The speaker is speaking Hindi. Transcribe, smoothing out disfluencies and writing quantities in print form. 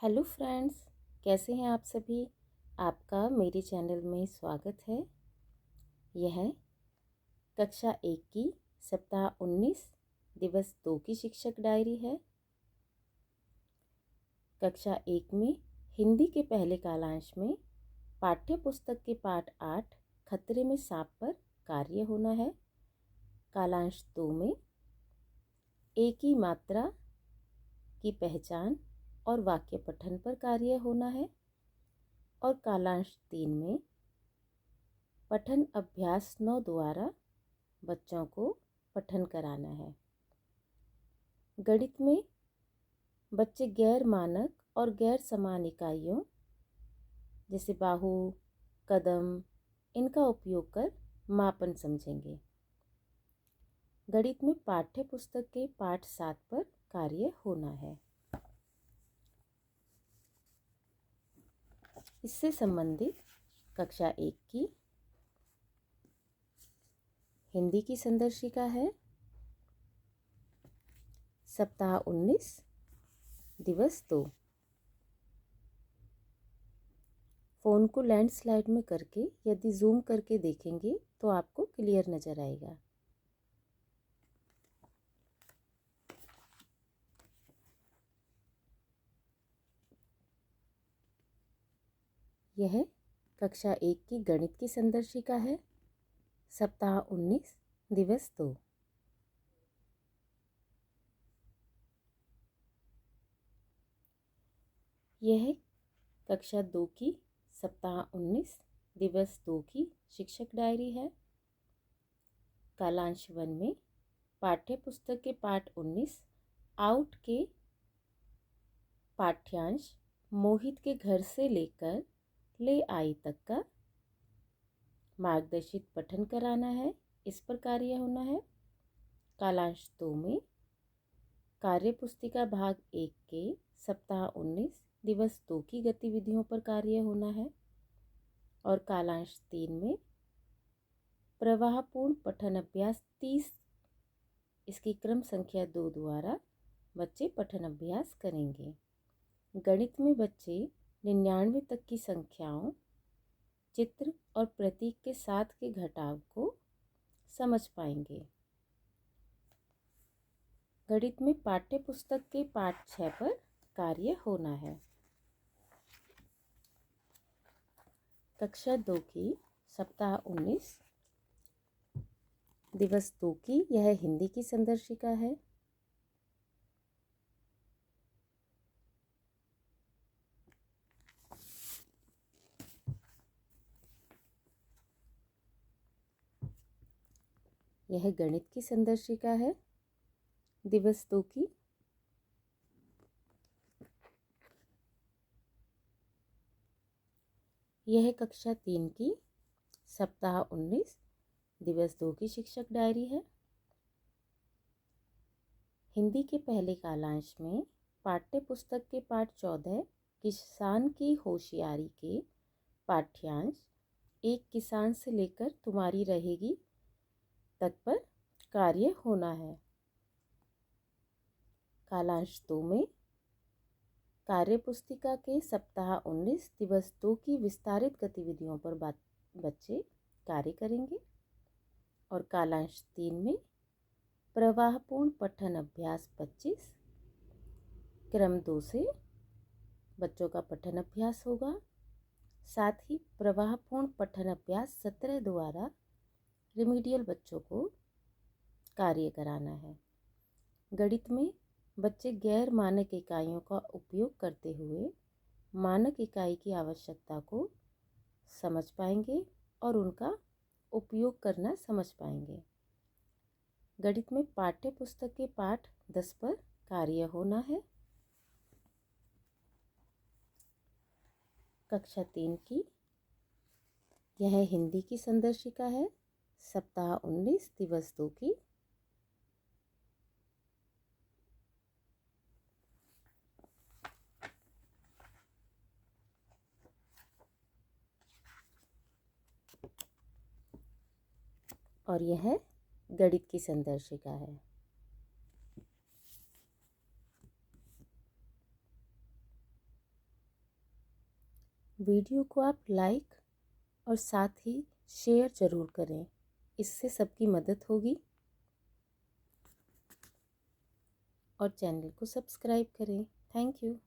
हेलो फ्रेंड्स, कैसे हैं आप सभी। आपका मेरे चैनल में स्वागत है। यह कक्षा 1 की सप्ताह 19 दिवस 2 की शिक्षक डायरी है। कक्षा 1 में हिंदी के पहले कालांश में पाठ्य पुस्तक के पाठ 8 खतरे में सांप पर कार्य होना है। कालांश 2 में एक ही मात्रा की पहचान और वाक्य पठन पर कार्य होना है। और कालांश 3 में पठन अभ्यास 9 द्वारा बच्चों को पठन कराना है। गणित में बच्चे गैर मानक और गैर समान इकाइयों जैसे बाहु, कदम, इनका उपयोग कर मापन समझेंगे। गणित में पाठ्य पुस्तक के पाठ 7 पर कार्य होना है। इससे संबंधित कक्षा 1 की हिंदी की संदर्शिका है। सप्ताह 19 दिवस 2। फ़ोन को लैंडस्लाइड में करके यदि जूम करके देखेंगे तो आपको क्लियर नज़र आएगा। यह कक्षा 1 की गणित की संदर्शिका है। सप्ताह 19 दिवस 2। यह कक्षा 2 की सप्ताह 19 दिवस 2 की शिक्षक डायरी है। कालांश 1 में पाठ्य पुस्तक के पाठ 19 आउट के पाठ्यांश मोहित के घर से लेकर ले आई तक का मार्गदर्शित पठन कराना है। इस पर कार्य होना है। कालांश 2 में कार्य पुस्तिका भाग 1 के सप्ताह 19 दिवस 2 की गतिविधियों पर कार्य होना है। और कालांश 3 में प्रवाहपूर्ण पठन अभ्यास 30 इसकी क्रम संख्या 2 द्वारा बच्चे पठन अभ्यास करेंगे। गणित में बच्चे 99 तक की संख्याओं, चित्र और प्रतीक के साथ के घटाव को समझ पाएंगे। गणित में पाठ्य पुस्तक के पाठ 6 पर कार्य होना है। कक्षा 2 की सप्ताह 19 दिवस 2 की यह हिंदी की संदर्शिका है। यह गणित की संदर्शिका है दिवस 2 की। यह कक्षा 3 की सप्ताह 19 दिवस 2 की शिक्षक डायरी है। हिंदी के पहले कालांश में पाठ्य पुस्तक के पाठ 14 किसान की होशियारी के पाठ्यांश एक किसान से लेकर तुम्हारी रहेगी तक पर कार्य होना है। कालांश 2 में कार्य पुस्तिका के सप्ताह 19 दिवस 2 की विस्तारित गतिविधियों पर बच्चे कार्य करेंगे। और कालांश 3 में प्रवाहपूर्ण पठन अभ्यास 25 क्रम 2 से बच्चों का पठन अभ्यास होगा। साथ ही प्रवाहपूर्ण पठन अभ्यास 17 द्वारा रिमीडियल बच्चों को कार्य कराना है। गणित में बच्चे गैर मानक इकाइयों का उपयोग करते हुए मानक इकाई की आवश्यकता को समझ पाएंगे और उनका उपयोग करना समझ पाएंगे। गणित में पाठ्य पुस्तक के पाठ 10 पर कार्य होना है। कक्षा 3 की यह हिंदी की संदर्शिका है। सप्ताह 19 दिवस 2 की। और यह गणित की संदर्शिका है। वीडियो को आप लाइक और साथ ही शेयर ज़रूर करें, इससे सबकी मदद होगी। और चैनल को सब्सक्राइब करें। Thank you.